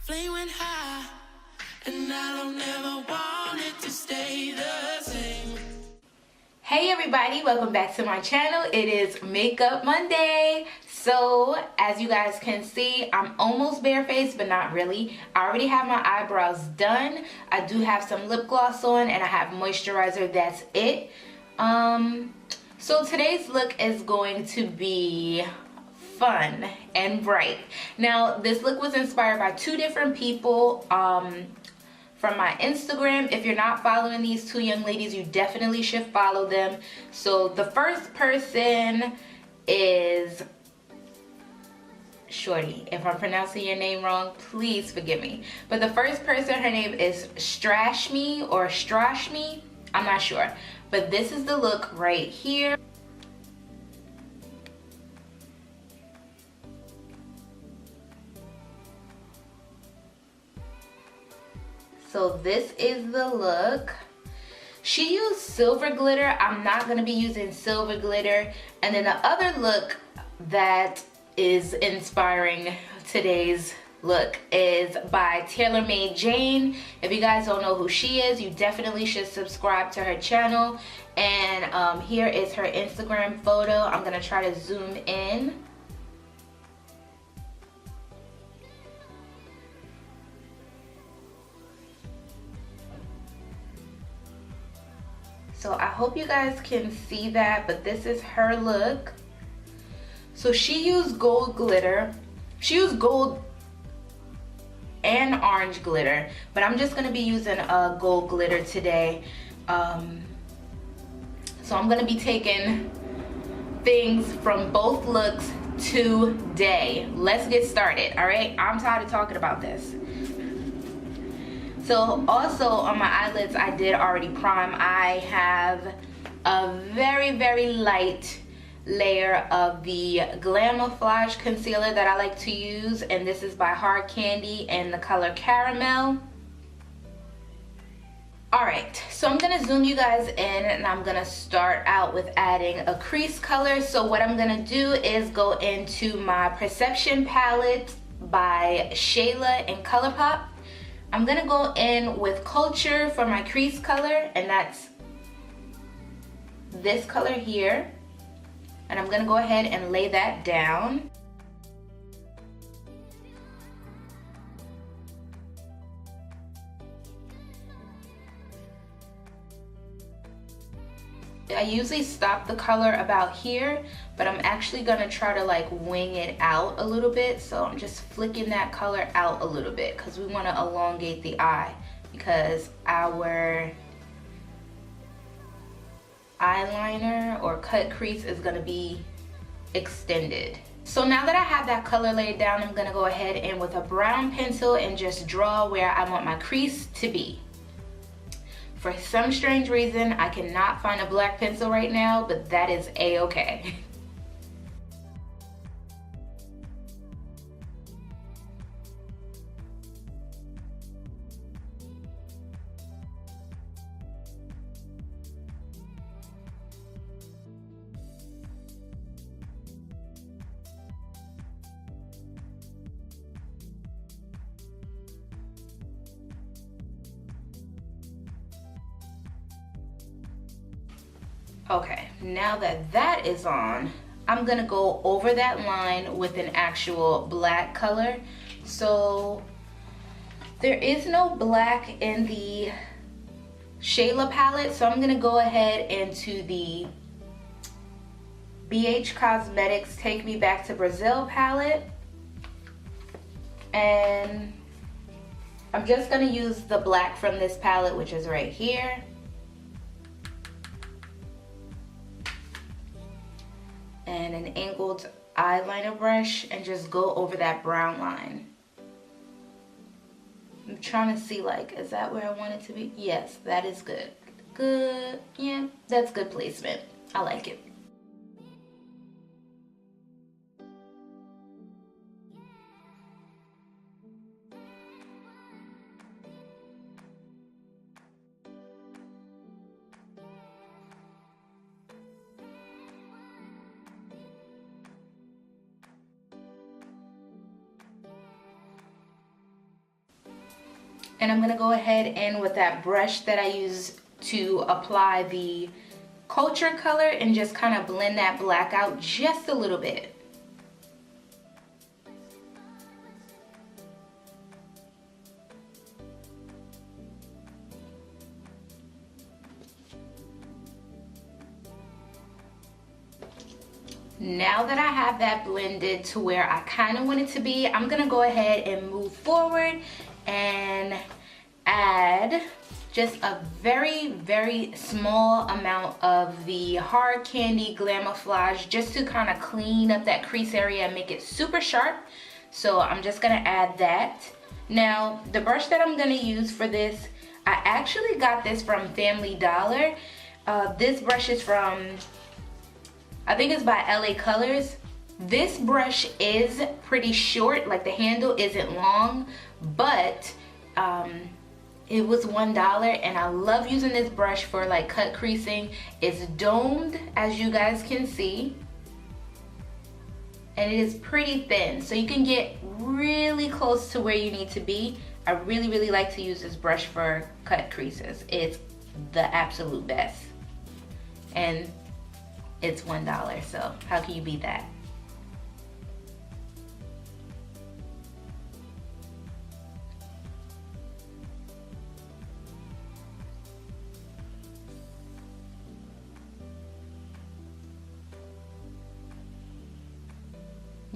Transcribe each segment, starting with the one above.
Flame went high, and I don't ever want it to stay the same. Hey everybody, welcome back to my channel. It is Makeup Monday. So as you guys can see, I'm almost barefaced, but not really. I already have my eyebrows done. I do have some lip gloss on and I have moisturizer. That's it. So today's look is going to be fun and bright. Now this look was inspired by two different people from my Instagram. If you're not following these two young ladies, you definitely should follow them. So the first person is Shorty. If I'm pronouncing your name wrong, please forgive me. But the first person, her name is Strashme or Strashme. I'm not sure. But this is the look right here. So this is the look. She used silver glitter. I'm not going to be using silver glitter. And then the other look that is inspiring today's look is by TaylorMade Jane. If you guys don't know who she is, you definitely should subscribe to her channel. And here is her Instagram photo. I'm going to try to zoom in. So I hope you guys can see that, but this is her look. So she used gold glitter. She used gold and orange glitter, but I'm just gonna be using gold glitter today. So I'm gonna be taking things from both looks today. Let's get started, all right? I'm tired of talking about this. So also on my eyelids, I did already prime. I have a very, very light layer of the Glamouflage concealer that I like to use. And this is by Hard Candy in the color Caramel. Alright, so I'm going to zoom you guys in and I'm going to start out with adding a crease color. So what I'm going to do is go into my Perception palette by Shayla in ColourPop. I'm gonna go in with Culture for my crease color, and that's this color here. And I'm gonna go ahead and lay that down. I usually stop the color about here, but I'm actually gonna try to like wing it out a little bit. So I'm just flicking that color out a little bit because we wanna elongate the eye because our eyeliner or cut crease is gonna be extended. So now that I have that color laid down, I'm gonna go ahead and with a brown pencil and just draw where I want my crease to be. For some strange reason, I cannot find a black pencil right now, but that is a-okay. Okay, now that that is on, I'm gonna go over that line with an actual black color. So there is no black in the Shayla palette, so I'm gonna go ahead into the BH Cosmetics Take Me Back to Brazil palette. And I'm just gonna use the black from this palette, which is right here. And an angled eyeliner brush and just go over that brown line. I'm trying to see, like, is that where I want it to be? Yes, that is good. Good, yeah, that's good placement. I like it. And I'm gonna go ahead and with that brush that I use to apply the culture color and just kind of blend that black out just a little bit. Now that I have that blended to where I kind of want it to be, I'm gonna go ahead and move forward and add just a very small amount of the hard candy Glamouflage just to kind of clean up that crease area and make it super sharp. So I'm just gonna add that. Now the brush that I'm gonna use for this, I actually got this from Family Dollar. This brush is from, I think it's by LA Colors. This brush is pretty short, like the handle isn't long, but it was $1 and I love using this brush for like cut creasing. It's domed, as you guys can see, and it is pretty thin, so you can get really close to where you need to be. I really like to use this brush for cut creases. It's the absolute best, and it's $1, so how can you beat that?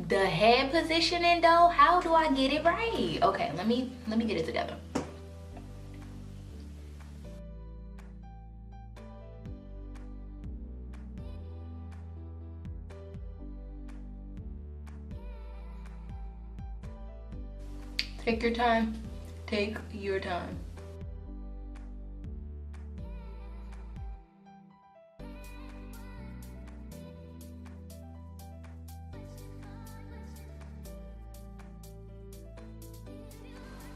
The head positioning though, how do I get it right? Okay, let me get it together. Take your time. Take your time.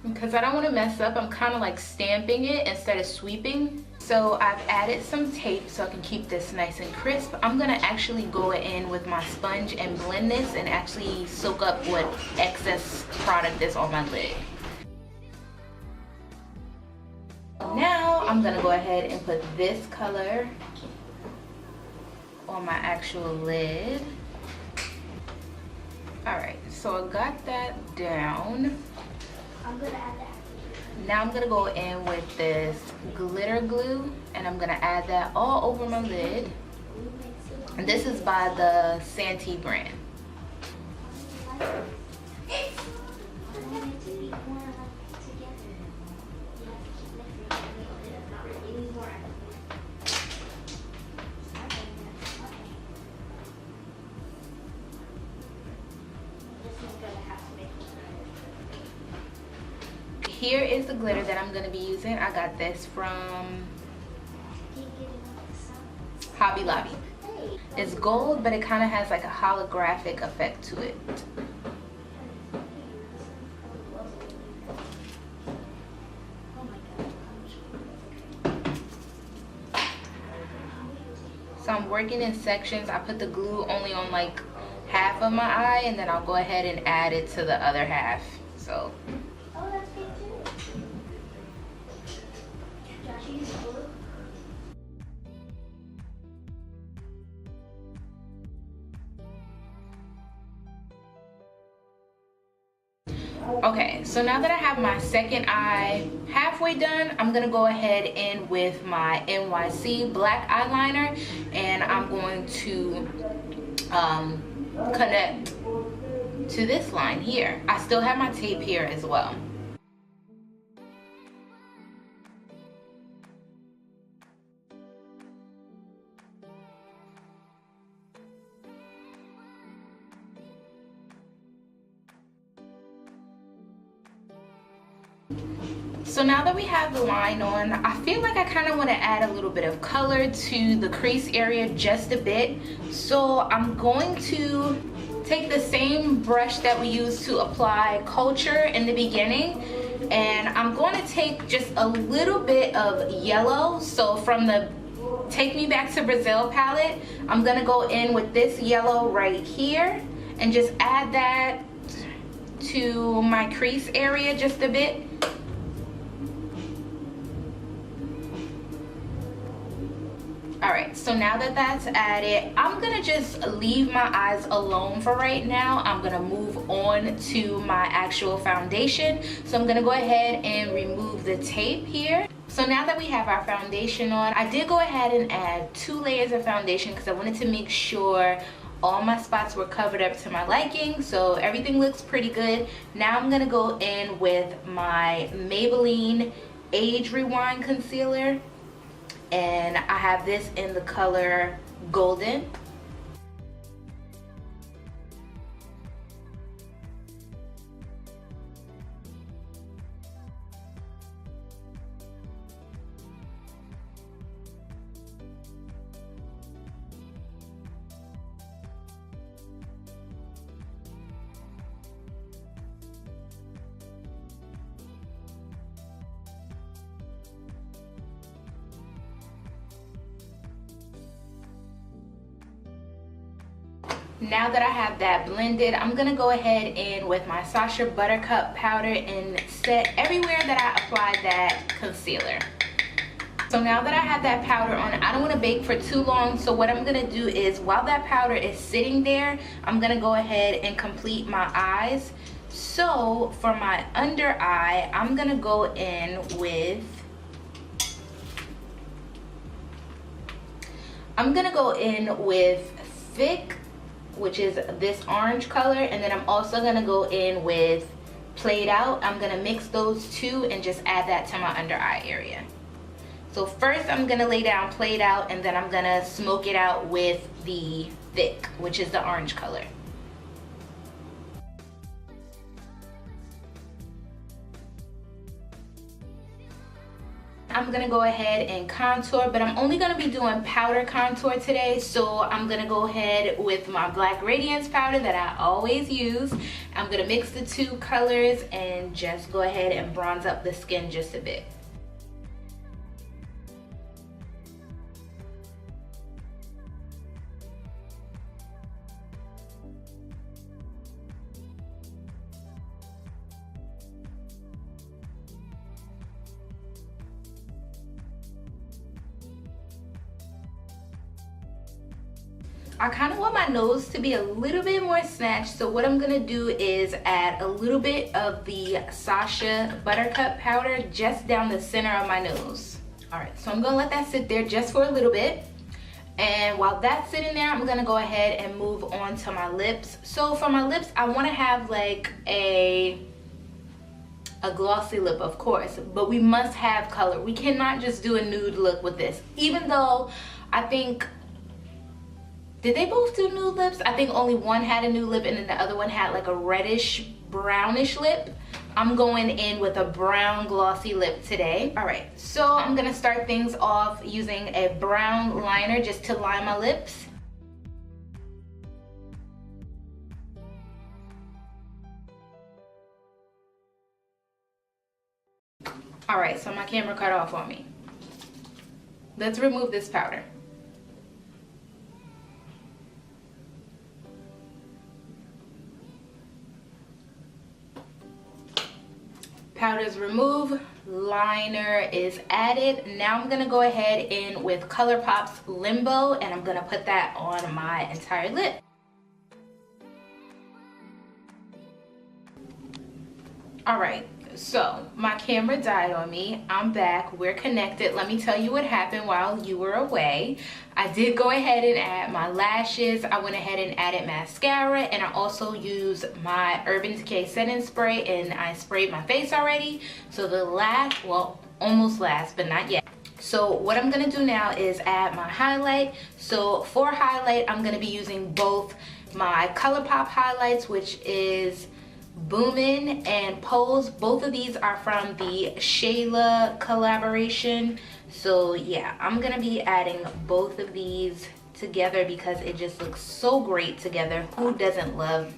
Because I don't want to mess up, I'm kind of like stamping it instead of sweeping. So I've added some tape so I can keep this nice and crisp. I'm gonna actually go in with my sponge and blend this and actually soak up what excess product is on my lid. Now I'm gonna go ahead and put this color on my actual lid. Alright, so I got that down. I'm gonna add that. Now I'm gonna go in with this glitter glue and I'm gonna add that all over my lid. And this is by the Santee brand. Here is the glitter that I'm going to be using. I got this from Hobby Lobby. It's gold, but it kind of has like a holographic effect to it. So I'm working in sections. I put the glue only on like half of my eye, and then I'll go ahead and add it to the other half. So. Oh, that's good too. Josh, you use glue? Okay, so now that I have my second eye halfway done, I'm gonna go ahead in with my M.A.C black eyeliner, and I'm going to connect to this line here. I still have my tape here as well. So now that we have the line on, I feel like I kind of want to add a little bit of color to the crease area just a bit. So I'm going to take the same brush that we used to apply culture in the beginning, and I'm going to take just a little bit of yellow. So from the Take Me Back to Brazil palette, I'm going to go in with this yellow right here and just add that to my crease area just a bit. Alright, so now that that's added, I'm gonna just leave my eyes alone for right now. I'm gonna move on to my actual foundation. So I'm gonna go ahead and remove the tape here. So now that we have our foundation on, I did go ahead and add 2 layers of foundation because I wanted to make sure all my spots were covered up to my liking. So everything looks pretty good. Now I'm gonna go in with my Maybelline Age Rewind Concealer. And I have this in the color Golden. Now that I have that blended, I'm gonna go ahead in with my Sacha Buttercup powder and set everywhere that I applied that concealer. So now that I have that powder on, I don't want to bake for too long. So what I'm gonna do is, while that powder is sitting there, I'm gonna go ahead and complete my eyes. So for my under eye, I'm gonna go in with Thick, which is this orange color, and then I'm also gonna go in with Played Out. I'm gonna mix those two and just add that to my under eye area. So first I'm gonna lay down Played Out, and then I'm gonna smoke it out with the Thick, which is the orange color. I'm gonna go ahead and contour, but I'm only gonna be doing powder contour today. So I'm gonna go ahead with my Black Radiance powder that I always use. I'm gonna mix the 2 colors and just go ahead and bronze up the skin just a bit. I kind of want my nose to be a little bit more snatched, so what I'm gonna do is add a little bit of the Sacha Buttercup powder just down the center of my nose. All right, so I'm gonna let that sit there just for a little bit. And while that's sitting there, I'm gonna go ahead and move on to my lips. So for my lips, I wanna have like a glossy lip, of course, but we must have color. We cannot just do a nude look with this, even though I think, did they both do nude lips? I think only one had a nude lip and then the other one had like a reddish brownish lip. I'm going in with a brown glossy lip today. All right, so I'm gonna start things off using a brown liner just to line my lips. All right, so my camera cut off on me. Let's remove this powder. Powder's removed, liner is added. Now I'm gonna go ahead in with ColourPop's Limbo, and I'm gonna put that on my entire lip. All right, so my camera died on me. I'm back, we're connected. Let me tell you what happened while you were away. I did go ahead and add my lashes. I went ahead and added mascara, and I also used my Urban Decay setting spray, and I sprayed my face already. So the last, well, almost last, but not yet. So what I'm gonna do now is add my highlight. So for highlight, I'm gonna be using both my ColourPop highlights, which is Boomin' and Pose. Both of these are from the Shayla collaboration. So yeah, I'm gonna be adding both of these together because it just looks so great together. Who doesn't love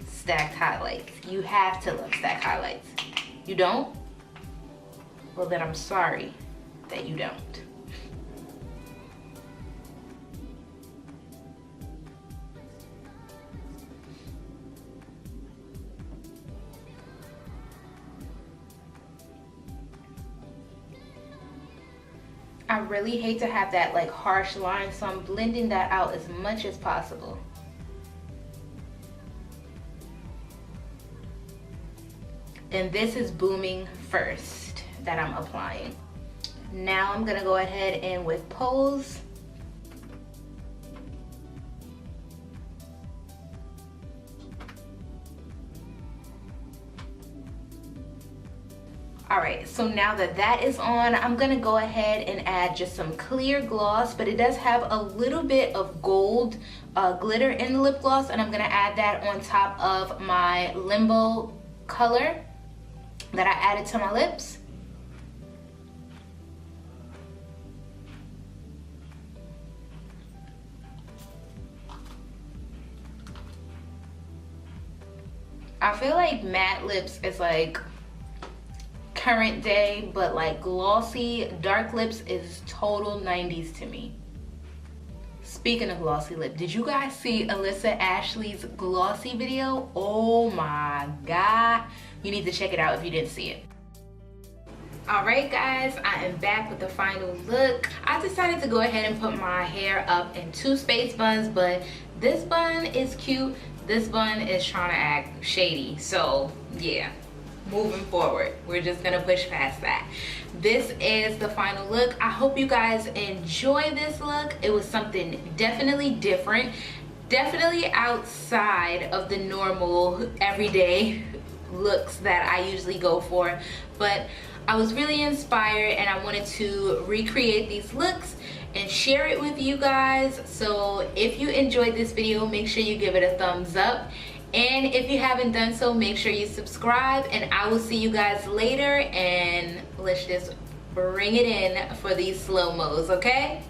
stacked highlights? You have to love stacked highlights. You don't? Well, then I'm sorry that you don't. I really hate to have that like harsh line, so I'm blending that out as much as possible. And this is booming first that I'm applying. Now I'm gonna go ahead and with Pose. Alright, so now that that is on, I'm gonna go ahead and add just some clear gloss, but it does have a little bit of gold glitter in the lip gloss, and I'm gonna add that on top of my Limbo color that I added to my lips. I feel like matte lips is like current day, but like glossy dark lips is total 90s to me. Speaking of glossy lip, did you guys see Alyssa Ashley's glossy video? Oh my god, you need to check it out if you didn't see it. Alright guys, I am back with the final look. I decided to go ahead and put my hair up in 2 space buns, but this bun is cute, this bun is trying to act shady, so yeah. Moving forward, we're just gonna push past that. This is the final look. I hope you guys enjoy this look. It was something definitely different, definitely outside of the normal everyday looks that I usually go for, but I was really inspired and I wanted to recreate these looks and share it with you guys. So if you enjoyed this video, make sure you give it a thumbs up. And if you haven't done so, make sure you subscribe, and I will see you guys later, and let's just bring it in for these slow-mos, okay?